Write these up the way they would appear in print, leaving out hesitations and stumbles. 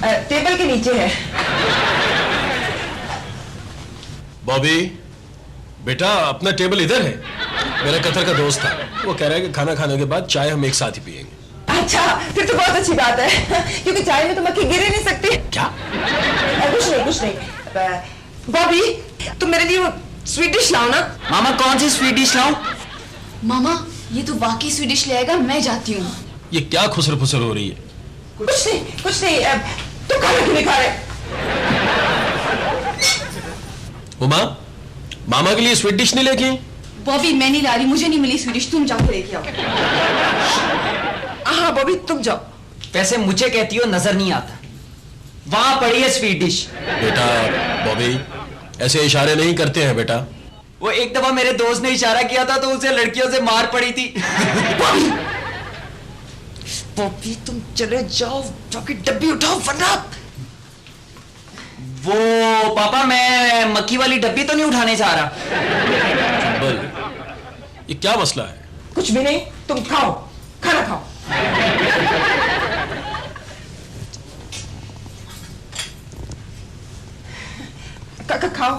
Table के नीचे है। बॉबी बेटा, अपना टेबल इधर है। मेरा कतर का दोस्त था, वो कह रहा है कि खाना खाने के बाद चाय हम एक साथ ही पियेंगे। अच्छा, फिर तो बहुत अच्छी बात है, क्योंकि चाय में तो मक्खी गिर ही नहीं सकती। क्या? कुछ नहीं। बॉबी, तुम मेरे लिए वो स्वीट डिश लाओ ना। मामा कौन सी स्वीट डिश लाऊं? मामा ये तो वाकई स्वीट डिश ले आएगा, मैं जाती हूँ। ये क्या खुसर फुसर हो रही है? कुछ नहीं। तुम खाना क्यों नहीं खा रहे? उमा, मामा के लिए स्वीट डिश नहीं लेके आई? बॉबी मैं नहीं ला रही, मुझे नहीं मिली स्वीट डिश, तुम जाके लेके आओ। हाँ बॉबी तुम जाओ। वैसे मुझे कहती हो नजर नहीं आता, वहां पड़ी है स्वीट डिश। बेटा बॉबी, ऐसे इशारे नहीं करते हैं बेटा। वो एक दफा मेरे दोस्त ने इशारा किया था तो उसे लड़कियों से मार पड़ी थी। बॉबी तुम चले जाओ, जाके डब्बी उठाओ वरना। वो पापा, मैं मक्खी वाली डब्बी तो नहीं उठाने जा रहा। चंबल, ये क्या मसला है? कुछ भी नहीं, तुम खाओ, खाना खाओ। खाओ।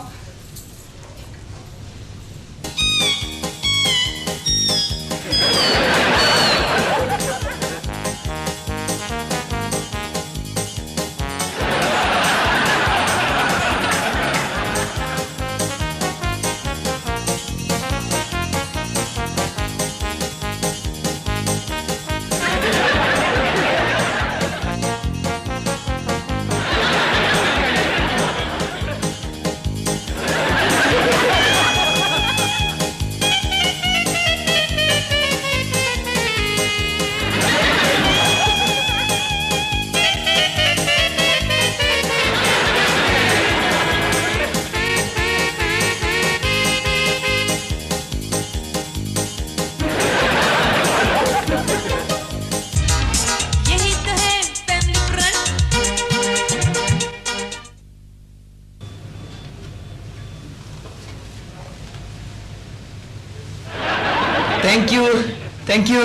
Thank you.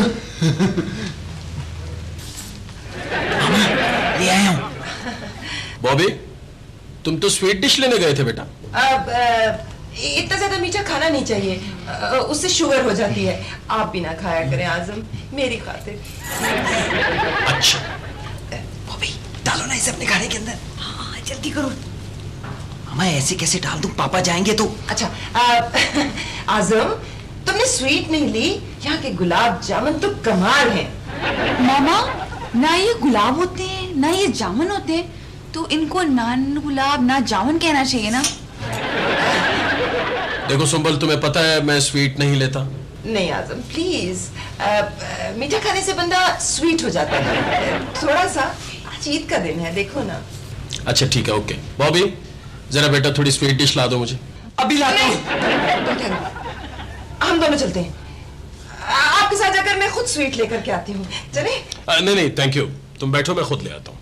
ले आया हूं। बॉबी, तुम तो स्वीट डिश लेने गए थे बेटा। अब इतना ज्यादा मीठा खाना नहीं चाहिए, उससे शुगर हो जाती है। आप भी ना खाया करें आजम, मेरी खातिर। अच्छा बॉबी, डालो ना इसे अपने खाने के अंदर। हाँ जल्दी करो। मैं ऐसे कैसे डाल दूं, पापा जाएंगे तो। अच्छा आजम, तुमने स्वीट नहीं ली, यहाँ के गुलाब जामुन तो कमाल हैं। मामा ना ये गुलाब होते हैं ना ये जामुन होते हैं, तो इनको ना गुलाब ना जामुन कहना चाहिए ना। देखो सुंबल, तुम्हें पता है मैं स्वीट नहीं लेता। नहीं आजम प्लीज, मीठा खाने से बंदा स्वीट हो जाता है थोड़ा सा। आज ईद का दिन है, देखो ना। अच्छा ठीक है, ओके। बॉबी जरा बेटा थोड़ी स्वीट डिश ला दो मुझे। अभी लाता हूं। हम दोनों चलते हैं, आपके साथ जाकर मैं खुद स्वीट लेकर के आती हूँ। चले? नहीं थैंक यू, तुम बैठो, मैं खुद ले आता हूँ।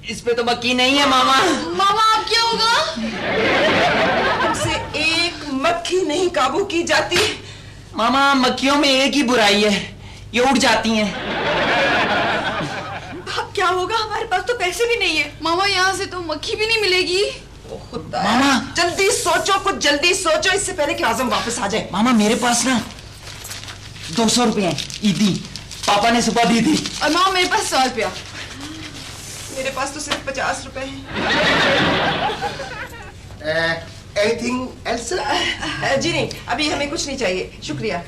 इस पे तो मक्खी नहीं है मामा। मामा अब क्या होगा? तुमसे एक मक्खी नहीं काबू की जाती। मामा मक्खियों में एक ही बुराई है, ये उड़ जाती हैं। क्या होगा? हमारे पास तो पैसे भी नहीं है। मामा यहाँ से तो मक्खी भी नहीं मिलेगी। मामा जल्दी सोचो, कुछ जल्दी सोचो, इससे पहले कि आजम वापस आ जाए। मामा मेरे पास ना 200 रुपए हैं, ईदी पापा ने सुबह दी थी। और मामा मेरे पास 100 रुपया। मेरे पास तो सिर्फ 50 रुपए हैं। Anything else? जी नहीं, अभी हमें कुछ नहीं चाहिए, शुक्रिया।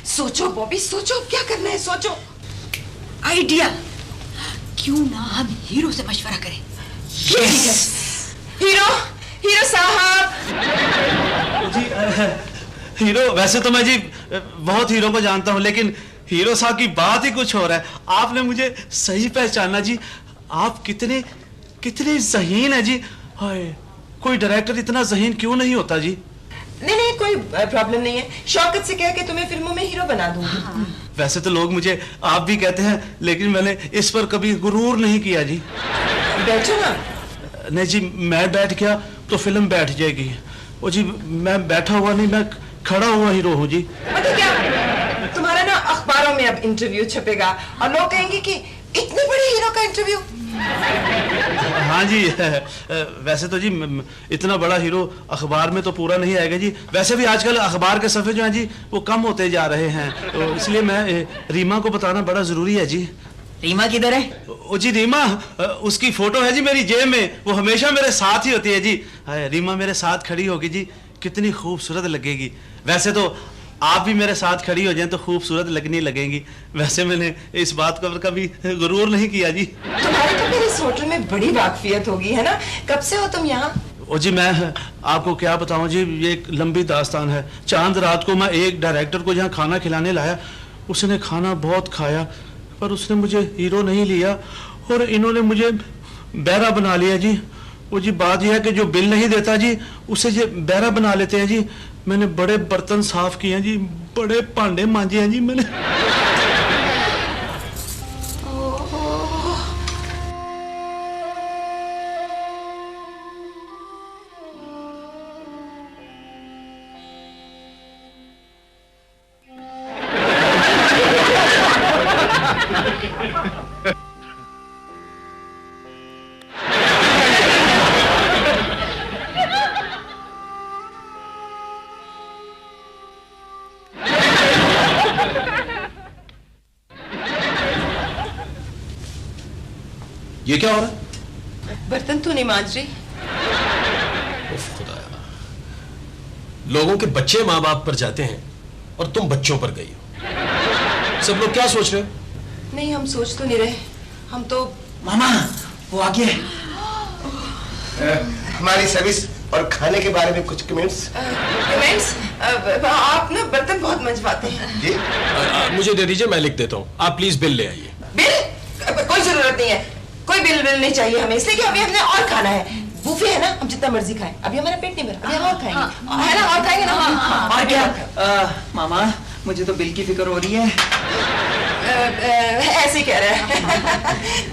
सोचो बॉबी, सोचो क्या करना है, सोचो। आइडिया, क्यों ना हम हीरो से मशवरा करें। हीरो साहब। जी हीरो, वैसे तो मैं जी बहुत हीरो को जानता हूँ, लेकिन हीरो साहब की बात ही कुछ हो रहा है। आपने मुझे सही पहचाना जी। आप कितने कितने ज़हीन है जी। हाय, कोई डायरेक्टर इतना ज़हीन क्यों नहीं होता जी। नहीं कोई प्रॉब्लम नहीं है, शौकत से कह के तुम्हें फिल्मों में हीरो बना दूंगी। वैसे तो लोग मुझे आप भी कहते हैं, लेकिन मैंने इस पर कभी गुरूर नहीं किया जी। बैठो ना। नहीं जी, मैं बैठ गया तो फिल्म बैठ जाएगी। ओ जी, मैं बैठा हुआ नहीं, मैं खड़ा हुआ हीरो हूँ जी। मतलब क्या, तुम्हारा ना अखबारों में अब इंटरव्यू छपेगा और लोग कहेंगे कि इतने बड़े हीरो का इंटरव्यू। हाँ जी, वैसे तो जी इतना बड़ा हीरो अखबार में तो पूरा नहीं आएगा जी। वैसे भी आजकल अखबार के सफ़े जो हैं जी वो कम होते जा रहे हैं, तो इसलिए मैं रीमा को बताना बड़ा ज़रूरी है जी। रीमा किधर है? ओ जी, रीमा उसकी फोटो है जी मेरी जेब में, वो हमेशा मेरे साथ ही होती है जी। रीमा मेरे साथ खड़ी होगी जी, कितनी खूबसूरत लगेगी। वैसे तो आप भी मेरे साथ खड़ी हो जाएं तो खूबसूरत लगने लगेंगी। वैसे मैंने इस बात का कभी गुरूर नहीं किया जी। तुम्हारी तो मेरे इस होटल में बड़ी वाकफियत होगी, है ना? कब से हो तुम यहाँ? ओ जी, मैं आपको क्या बताऊं जी, ये एक लंबी दास्तान है। चांद रात को मैं एक डायरेक्टर को यहाँ खाना खिलाने लाया, उसने खाना बहुत खाया पर उसने मुझे हीरो नहीं लिया और इन्होंने मुझे बहरा बना लिया जी। वो जी बात यह है कि जो बिल नहीं देता जी उसे ये बहरा बना लेते हैं जी। मैंने बड़े बर्तन साफ किए हैं जी, बड़े भांडे मांजे हैं जी मैंने। ये क्या हो रहा है? बर्तन तो नहीं मांज रही। उफ खुदाया, लोगों के बच्चे माँ बाप पर जाते हैं और तुम बच्चों पर गई हो। सब लोग क्या सोच रहे हो? नहीं, हम सोच तो नहीं रहे, हम तो। मामा वो आ गया। हमारी सर्विस और खाने के बारे में कुछ कमेंट्स? कमेंट्स? आप ना बर्तन बहुत मंजवाते हैं जी। मुझे दे दीजिए, मैं लिख देता हूँ। आप प्लीज बिल ले आइए। बिल? कोई जरूरत नहीं है, कोई बिल नहीं चाहिए हमें, इसलिए कि अभी हमने और खाना है। बुफे है ना, हम जितना मर्जी खाएं। अभी हमारा पेट नहीं भरा, अभी हम और खाएंगे, है ना? और खाएंगे ना? और क्या? मामा मुझे तो बिल की फिक्र हो रही है। ऐसे ही कह रहे हैं।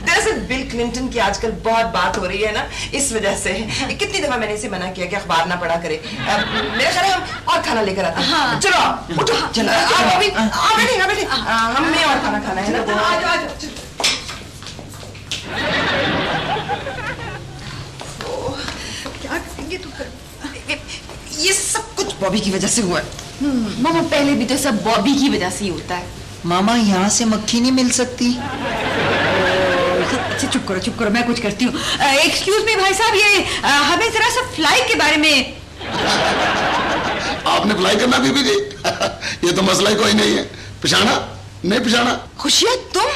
दरअसल बिल क्लिंटन की आजकल बहुत बात हो रही है ना, इस वजह से। कितनी दफा मैंने इसे मना किया कि अखबार ना पढ़ा करे। मेरा ख्याल है हम और खाना लेकर आते हैं। चलो उठो, चलो आप अभी बैठे, हमने और खाना खाना है ना। आ जाओ। क्या करेंगे तुम? ये सब कुछ बॉबी की वजह से हुआ है। मामा पहले भी तो सब बॉबी की वजह से ही होता है। मामा यहाँ से मक्खी नहीं मिल सकती? अच्छा चुप करो, मैं कुछ करती हूँ। एक्सक्यूज मी भाई साहब, ये हमें जरा सा फ्लाइट के बारे में। आपने फ्लाई करना बीबी जी? ये तो मसला ही कोई नहीं है। पिछाना नहीं पिछाना। खुशियाँ तुम?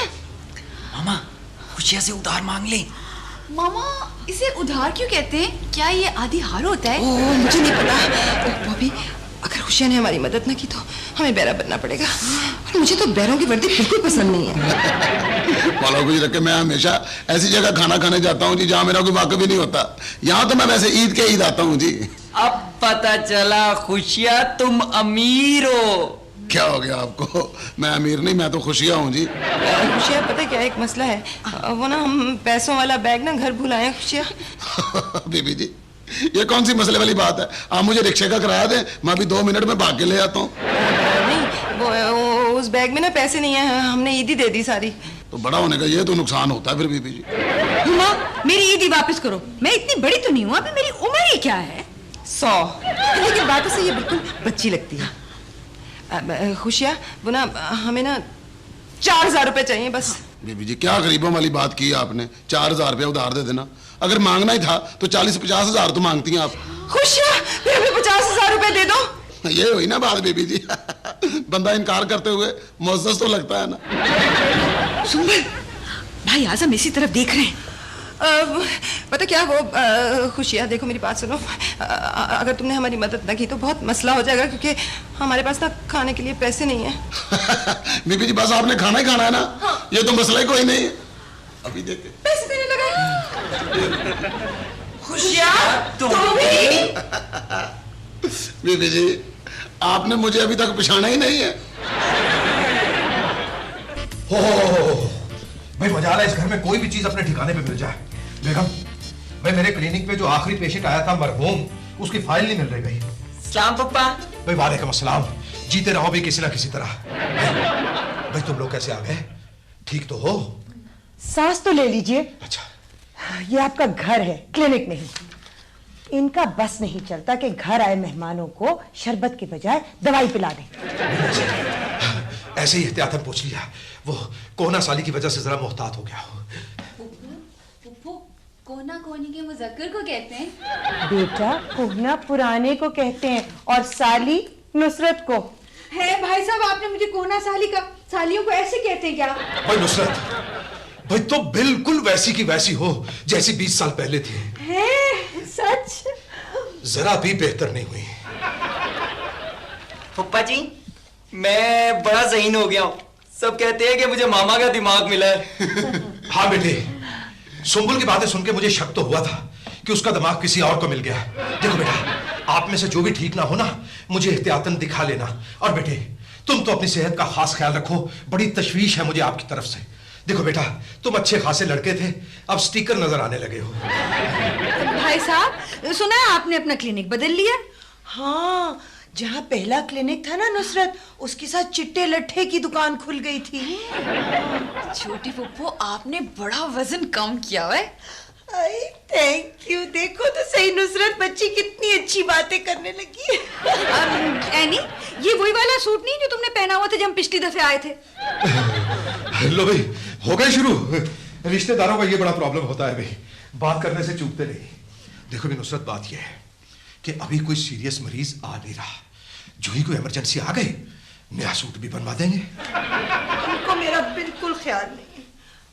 मामा खुशिया से उधार मांग ले। मामा इसे उधार क्यों कहते हैं? क्या ये आधी हार होता है? ओह, मुझे नहीं पता। बॉबी, अगर खुशिया ने हमारी मदद न की तो हमें बैरा बनना पड़ेगा। और मुझे तो बैरों की वर्दी बिल्कुल पसंद नहीं है। वालों को रख के मैं हमेशा ऐसी जगह खाना खाने जाता हूँ जी जहाँ मेरा कोई वाकई भी नहीं होता। यहाँ तो मैं वैसे ईद के ईद आता हूँ जी। अब पता चला खुशिया तुम अमीर हो। क्या हो गया आपको? मैं अमीर नहीं, मैं तो खुशियाँ हूँ जी। खुशिया, पता क्या एक मसला है, वो ना हम पैसों वाला बैग ना घर भूल आए। खुशिया बीबी जी ये कौन सी मसले वाली बात है? आप मुझे रिक्शे का किराया दें, मैं अभी 2 मिनट में भाग के ले आता हूँ। नहीं, वो उस बैग में ना पैसे नहीं है, हमने ईदी दे दी सारी। तो बड़ा होने का ये तो नुकसान होता है फिर बीबी जी। माँ मेरी ईदी वापस करो, मैं इतनी बड़ी तो नहीं हूँ, अभी मेरी उम्र ही क्या है? 100। लेकिन बातों से ये बिल्कुल बच्ची लगती है। खुशिया, वो ना हमें ना 4000 रुपए चाहिए बस। बीबी जी क्या गरीबों वाली बात की है आपने? 4000 रुपया उधार दे देना। अगर मांगना ही था तो 40-50 हजार तो मांगती हैं आप। खुशिया, फिर हमें 50,000 रुपए दे दो। ये हुई ना बात बीबी जी। बंदा इनकार करते हुए मुअज़्ज़ज़ तो लगता है ना। सुंदर भाई आजम इसी तरफ देख रहे हैं। पता क्या, वो खुशिया देखो मेरी बात सुनो। अगर तुमने हमारी मदद न की तो बहुत मसला हो जाएगा, क्योंकि हमारे पास ना खाने के लिए पैसे नहीं है। बीबी जी बस आपने खाना ही खाना है ना। हाँ। ये तो मसला ही कोई नहीं है। अभी देखे पैसे देने लगा। खुशिया तुम भी? बीबी जी आपने मुझे अभी तक पिछाना ही नहीं है। हो भाई, मजा आ रहा है इस घर में कोई भी चीज अपने ठिकाने पे मिल जाए। बेगम भाई मेरे क्लिनिक पे जो आखिरी पेशेंट आया था मरहूम, उसकी फाइल नहीं मिल रही भाई। सलाम पप्पा। भाई वालेकुम अस्सलाम। जीते रहो भी किसी ना किसी तरह। भाई तुम लोग कैसे आ गए? ठीक तो हो? सांस तो ले लीजिए। अच्छा, ये आपका घर है, क्लिनिक नहीं। इनका बस नहीं चलता कि घर आए मेहमानों को शरबत के बजाय दवाई पिला दें। ऐसे ही एहतियातन पूछ लिया। वो कोना साली की वजह से जरा मोहतात हो गया हो। कोना कोनी के मुज़क्कर को कहते हैं। बेटा, कोना पुराने को कहते हैं और साली नुसरत को। है भाई साहब, आपने मुझे कोना साली का, सालियों को ऐसे कहते हैं क्या? भाई नुसरत, भाई तो बिल्कुल वैसी की वैसी हो जैसी 20 साल पहले थी। है सच? जरा भी बेहतर नहीं हुई। फुप्पा जी, मैं बड़ा ज़हीन हो गया हूँ। सब कहते हैं कि मुझे मामा का दिमाग मिला है। हाँ बेटे, सुंबुल की बातें सुन के मुझे शक तो हुआ था कि उसका दिमाग किसी और को मिल गया। देखो बेटा, आप में से जो भी ठीक ना हो ना, मुझे एहतियातन दिखा लेना। और बेटे, तुम तो अपनी सेहत का खास ख्याल रखो। बड़ी तशवीश है मुझे आपकी तरफ से। देखो बेटा, तुम अच्छे खासे लड़के थे, अब स्टिकर नजर आने लगे हो। भाई साहब, सुना है आपने अपना क्लिनिक बदल लिया? हाँ, जहाँ पहला क्लिनिक था ना नुसरत, उसके साथ चिट्टे लट्ठे की दुकान खुल गई थी। छोटी फुप्पो, आपने बड़ा वजन कम किया है। Thank you. देखो तो सही नुसरत, बच्ची कितनी अच्छी बातें करने लगी। एनी, ये वही वाला सूट नहीं जो तुमने पहना हुआ था जब हम पिछली दफे आए थे? लो भाई, हो गए शुरू। रिश्तेदारों का ये बड़ा प्रॉब्लम होता है भाई, बात करने से चूकते नहीं। देखो भी नुसरत, बात ये है कि अभी कोई सीरियस मरीज आ नहीं रहा। जो ही कोई इमरजेंसी आ गई, नया सूट भी बनवा देंगे। उनको मेरा बिल्कुल ख्याल नहीं।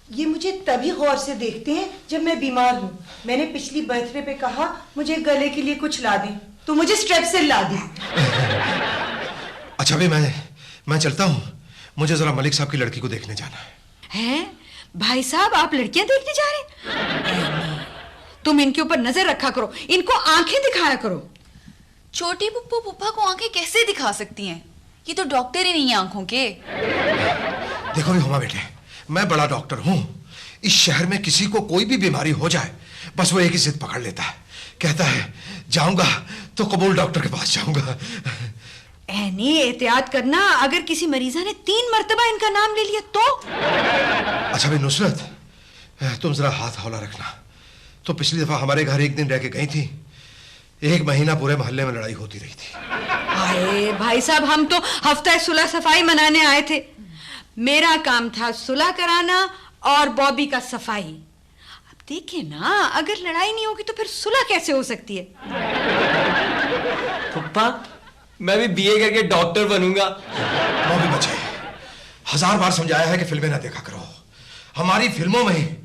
ये मुझे तभी गौर से देखते हैं जब मैं बीमार हूँ। मैंने पिछली बर्थडे पे कहा मुझे गले के लिए कुछ ला दें, तो मुझे स्ट्रेप्सिल ला दी। अच्छा भाई, मैं चलता हूँ। मुझे जरा मलिक साहब की लड़की को देखने जाना है। हैं? भाई साहब, आप लड़कियां देखने जा रहे हैं? तुम इनके ऊपर नजर रखा करो, इनको आंखें दिखाया करो। छोटी पुप्पो पुप्पा को आंखें कैसे दिखा सकती हैं? ये तो डॉक्टर ही नहीं है आंखों के। देखो भी हुमा बेटे, मैं बड़ा डॉक्टर हूँ। इस शहर में किसी को कोई भी बीमारी हो जाए, बस वो एक ही जिद पकड़ लेता है। कहता है जाऊंगा तो कबूल डॉक्टर के पास जाऊंगा। एनी, एहतियात करना, अगर किसी मरीजा ने 3 मर्तबा इनका नाम ले लिया तो? अच्छा भाई नुसरत, तुम जरा हाथ हौला रखना। तो पिछली दफा हमारे घर एक दिन रह के गई थी, 1 महीना पूरे मोहल्ले में लड़ाई होती रही थी। अरे भाई साहब, हम तो हफ्ता सुलह सफाई मनाने आए थे। मेरा काम था सुलह कराना और बॉबी का सफाई। अब देखिए ना, अगर लड़ाई नहीं होगी तो फिर सुलह कैसे हो सकती है? फुप्पा, मैं भी बीए करके डॉक्टर बनूंगा। बॉबी बचे, 1000 बार समझाया है कि फिल्में ना देखा करो। हमारी फिल्मों में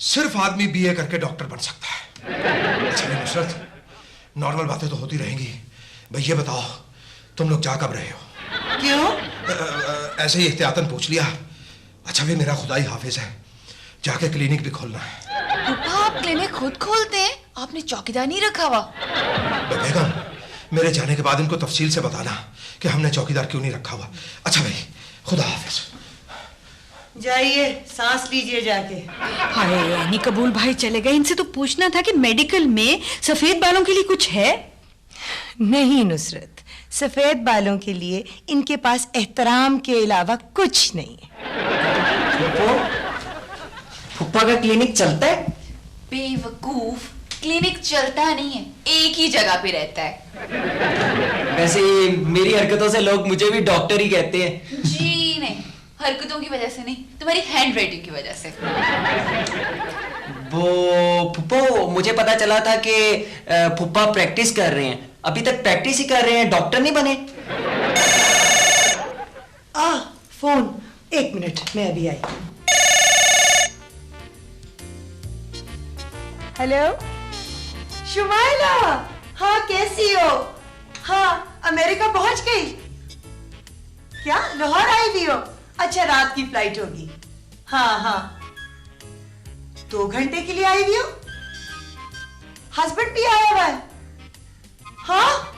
सिर्फ आदमी बीए करके डॉक्टर बन सकता है। अच्छा नुसरत, नॉर्मल बातें तो होती रहेंगी। भाई ये बताओ, तुम लोग जा कब रहे हो? क्यों? ऐसे ही एहतियातन पूछ लिया। अच्छा भाई, मेरा खुदाई हाफिज है, जाके क्लिनिक भी खोलना है। पुप्पा, आप क्लिनिक खुद खोलते हैं? आपने चौकीदार नहीं रखा हुआ? बेगम, मेरे जाने के बाद इनको तफसील से बताना कि हमने चौकीदार क्यों नहीं रखा हुआ। अच्छा भाई, खुदा हाफिज। जाइए, सांस लीजिए जाके। हाय, यानी कबूल भाई चले गए। इनसे तो पूछना था कि मेडिकल में सफेद बालों के लिए कुछ है? नहीं नुसरत, सफेद बालों के लिए इनके पास एहतराम के अलावा कुछ नहीं है। फुप्पा का क्लिनिक चलता है? बेवकूफ, क्लिनिक चलता नहीं है, एक ही जगह पे रहता है। वैसे मेरी हरकतों से लोग मुझे भी डॉक्टर ही कहते हैं। जी नहीं, हरकतों की वजह से नहीं, तुम्हारी हैंड राइटिंग की वजह से। वो फुप्पो, मुझे पता चला था कि फुप्पा प्रैक्टिस कर रहे हैं। अभी तक प्रैक्टिस ही कर रहे हैं, डॉक्टर नहीं बने। फोन, 1 मिनट, मैं अभी आई। हेलो शुमाइला, हाँ कैसी हो? हाँ, अमेरिका पहुंच गई क्या? लाहौर आई भी हो? अच्छा, रात की फ्लाइट होगी। हाँ हाँ, 2 घंटे के लिए आई भी हो? हस्बैंड भी आया हुआ है? हाँ,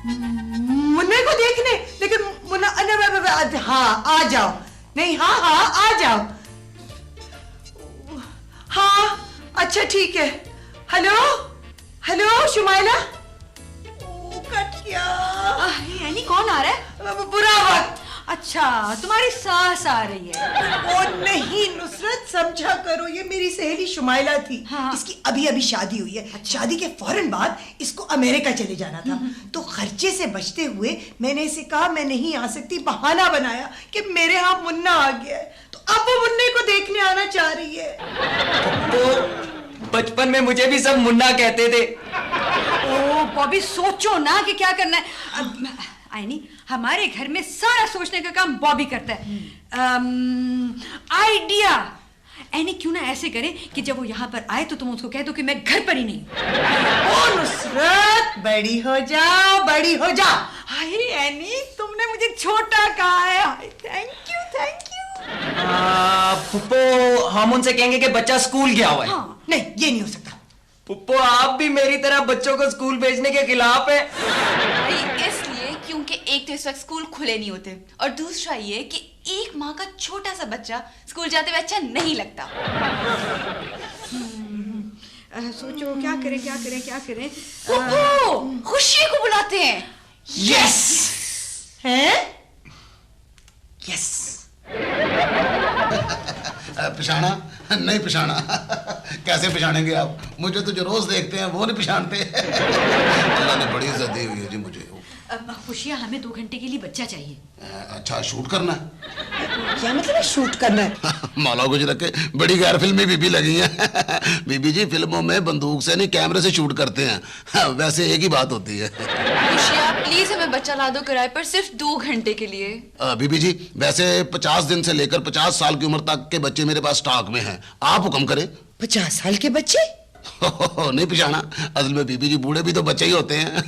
मुन्ने को देखने, लेकिन मुन्ना, हाँ आ जाओ। नहीं, हाँ हाँ आ जाओ। हाँ अच्छा ठीक है, हेलो हेलो शुमाइला। ओ कट गया। यानी कौन आ रहा है? बुरा वक्त। अच्छा, तुम्हारी सास आ रही है। ओ नहीं नुसरत, समझा करो, ये मेरी सहेली शुमाइला थी। हाँ। इसकी अभी अभी शादी हुई है। अच्छा। शादी के फौरन बाद इसको अमेरिका चले जाना था, तो खर्चे से बचते हुए मैंने इसे कहा मैं नहीं आ सकती, बहाना बनाया कि मेरे यहाँ मुन्ना आ गया है, तो अब वो मुन्ने को देखने आना चाह रही है। तो बचपन में मुझे भी सब मुन्ना कहते थे। ओ बॉबी, सोचो ना कि क्या करना है। आईनी, हमारे घर में सारा सोचने का काम बॉबी करता है। आइडिया। ऐनी, क्यों ना ऐसे करें कि जब वो यहाँ पर आए तो तुम उसको कह दो कि मैं घर पर ही नहीं। ओ नुसरत, बड़ी हो जाओ, बड़ी हो जाओ। हाय ऐनी, तुमने मुझे छोटा कहा है। Thank you, thank you. पुप्पो, हम उनसे कहेंगे कि बच्चा स्कूल गया हुआ है। हाँ। नहीं, ये नहीं हो सकता। पुप्पो, आप भी मेरी तरह बच्चों को स्कूल भेजने के खिलाफ है। इसलिए क्योंकि एक तो इस वक्त स्कूल खुले नहीं होते, और दूसरा ये कि एक माँ का छोटा सा बच्चा स्कूल जाते हुए अच्छा नहीं लगता। सोचो क्या करें, क्या करें, क्या करें। खुशी को बुलाते हैं। यस हैं? यस। पिछाना नहीं, पिछाना कैसे पिछानेंगे आप? मुझे तो जो रोज देखते हैं वो नहीं पिछानते। अल्लाह ने बड़ी इज्जत दी हुई है जी मुझे। खुशियाँ, हमें 2 घंटे के लिए बच्चा चाहिए। अच्छा, शूट करना है? क्या मतलब है शूट करना है? मौला कुछ रखे, बड़ी गैर फिल्मी बीबी लगी हैं। बीबी जी, फिल्मों में बंदूक से नहीं कैमरे से शूट करते हैं। वैसे एक ही बात होती है। खुशियाँ, प्लीज हमें बच्चा ला दो किराए पर, सिर्फ 2 घंटे के लिए। बीबी जी, वैसे 50 दिन से लेकर 50 साल की उम्र तक के बच्चे मेरे पास स्टॉक में हैं। आप हुक्म करें। 50 साल के बच्चे? नहीं पिछाना, असल में बीबी जी बूढ़े भी तो बच्चे ही होते हैं।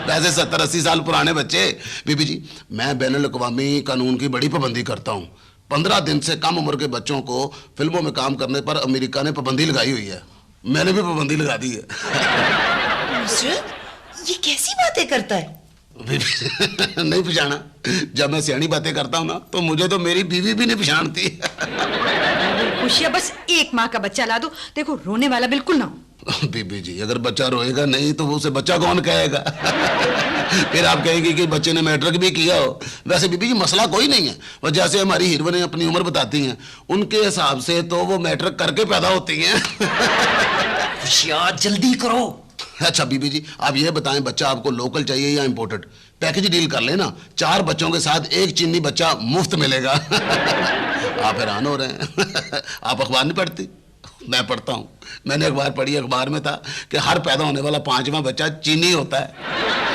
वैसे 70-80 साल पुराने बच्चे। बीबी जी, मैं बैनुल अक़वामी कानून की बड़ी पाबंदी करता हूँ। 15 दिन से कम उम्र के बच्चों को फिल्मों में काम करने पर अमेरिका ने पाबंदी लगाई हुई है। मैंने भी पाबंदी लगा दी है। ये कैसी बातें करता है? नहीं पिछाना, जब मैं सियानी बातें करता हूँ ना, तो मुझे तो मेरी बीवी भी नहीं पिछानती। खुशियाँ, बस एक माँ का बच्चा ला दो, देखो रोने वाला बिल्कुल ना हो। बीबी जी, अगर बच्चा रोएगा नहीं तो उसे बच्चा कौन कहेगा? फिर आप कहेंगे कि बच्चे ने मैट्रिक भी किया हो। वैसे बीबी जी, मसला कोई नहीं है। और जैसे हमारी हीरोइनें अपनी उम्र बताती हैं, उनके हिसाब से तो वो मैट्रिक करके पैदा होती हैं। खुशियाँ, जल्दी करो। अच्छा बीबी जी, आप ये बताएं, बच्चा आपको लोकल चाहिए या इंपोर्टेड? पैकेज डील कर लेना, 4 बच्चों के साथ 1 चीनी बच्चा मुफ्त मिलेगा। आप हैरान हो रहे हैं। आप अखबार नहीं पढ़ती? मैं पढ़ता हूँ। मैंने अखबार पढ़ी, अखबार में था कि हर पैदा होने वाला 5वां बच्चा चीनी होता है।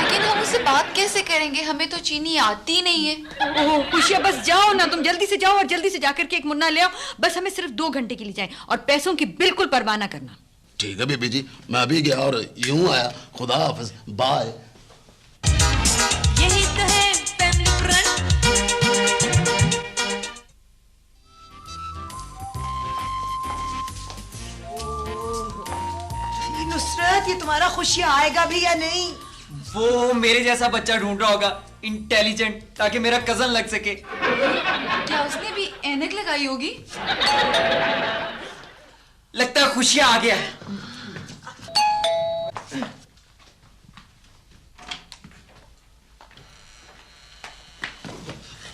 लेकिन हम उससे बात कैसे करेंगे, हमें तो चीनी आती नहीं है। ओह खुशियाँ, बस जाओ ना, तुम जल्दी से जाओ और जल्दी से जाकर के एक मुन्ना ले आओ। बस हमें सिर्फ 2 घंटे के लिए जाए, और पैसों की बिल्कुल परवाह ना करना। ठीक है बीबी जी, मैं अभी गया और यूं आया। खुदा हाफिज, बाय। यही तो है फैमिली फ्रेंड। नुसरत, ये तुम्हारा खुशियाँ आएगा भी या नहीं? वो मेरे जैसा बच्चा ढूंढ रहा होगा, इंटेलिजेंट, ताकि मेरा कजन लग सके। क्या उसने भी ऐनक लगाई होगी? लगता है खुशियाँ आ गया।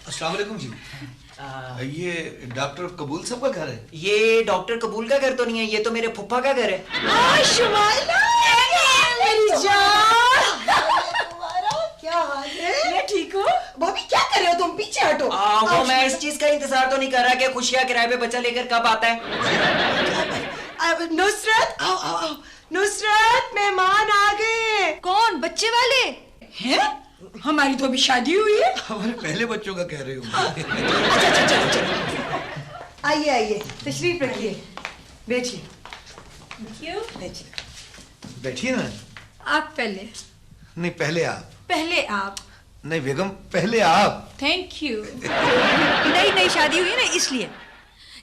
अस्सलाम वालेकुम जी। ये डॉक्टर कबूल साहब का घर है? ये डॉक्टर कबूल का घर तो नहीं है, ये तो मेरे फुफ्फा का घर है। शुमाइला, मेरी जान, तुम्हारा क्या हाल है? मैं ठीक हूँ। भाभी क्या कर रहे हो तुम? पीछे हटो। वो मैं इस चीज का इंतजार तो नहीं कर रहा कि खुशियाँ किराए पे बच्चा लेकर कब आता है। नुसरत, आओ आओ आओ। नुसरत, मेहमान आ गए। कौन? बच्चे वाले हैं? हमारी तो अभी शादी हुई है। हमारे पहले बच्चों का कह रही हूँ। अच्छा, चलो। आइए आइए, तशरीफ रखिए, बैठिए। बैठिए। बैठिए ना। आप पहले। नहीं, पहले आप। पहले आप। नहीं बेगम, पहले आप। Thank you. नई शादी हुई है ना, इसलिए।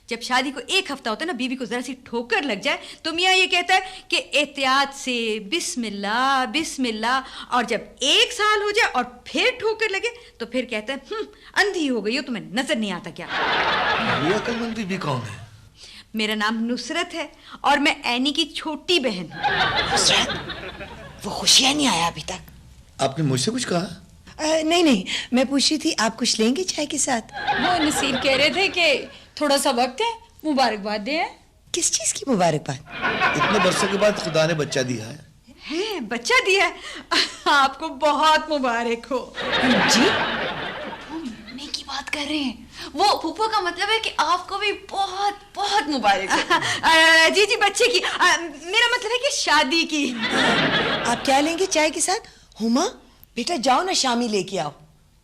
जब शादी को 1 हफ्ता होता है ना, बीवी को जरा सी ठोकर लग जाए तो मियाँ ये कहता है कि एहतियात से बिस्मिल्लाह बिस्मिल्लाह, और जब 1 साल हो जाए और फिर ठोकर लगे तो फिर कहता है अंधी हो गई हो, तुम्हें नजर नहीं आता क्या? ये अक्लमंद बीवी कौन है? मेरा नाम नुसरत है और मैं एनी की छोटी बहन हूँ। नुसरत, वो खुशियाँ नहीं आया अभी तक। आपने मुझसे कुछ कहा? नहीं नहीं, मैं पूछ रही थी आप कुछ लेंगे चाय के साथ? वो नसीब कह रहे थे कि थोड़ा सा वक्त है, मुबारकबाद दे। किस चीज की मुबारकबाद? इतने बरसों के बाद खुदा ने बच्चा दिया है। बच्चा दिया है? आपको बहुत मुबारक हो। जी मम्मी की बात कर रहे हैं, वो फूफा का मतलब है कि आपको भी बहुत बहुत मुबारक हो। जी जी, बच्चे की मेरा मतलब है कि शादी की। आप क्या लेंगे चाय के साथ? हुमा बेटा जाओ ना, शामी लेके आओ,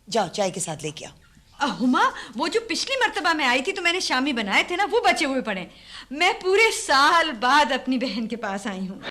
जाओ चाय के साथ लेके आओ। हुमा, वो जो पिछली मर्तबा में आई थी तो मैंने शामी बनाए थे ना, वो बचे हुए पड़े। मैं पूरे साल बाद अपनी बहन के पास आई हूँ।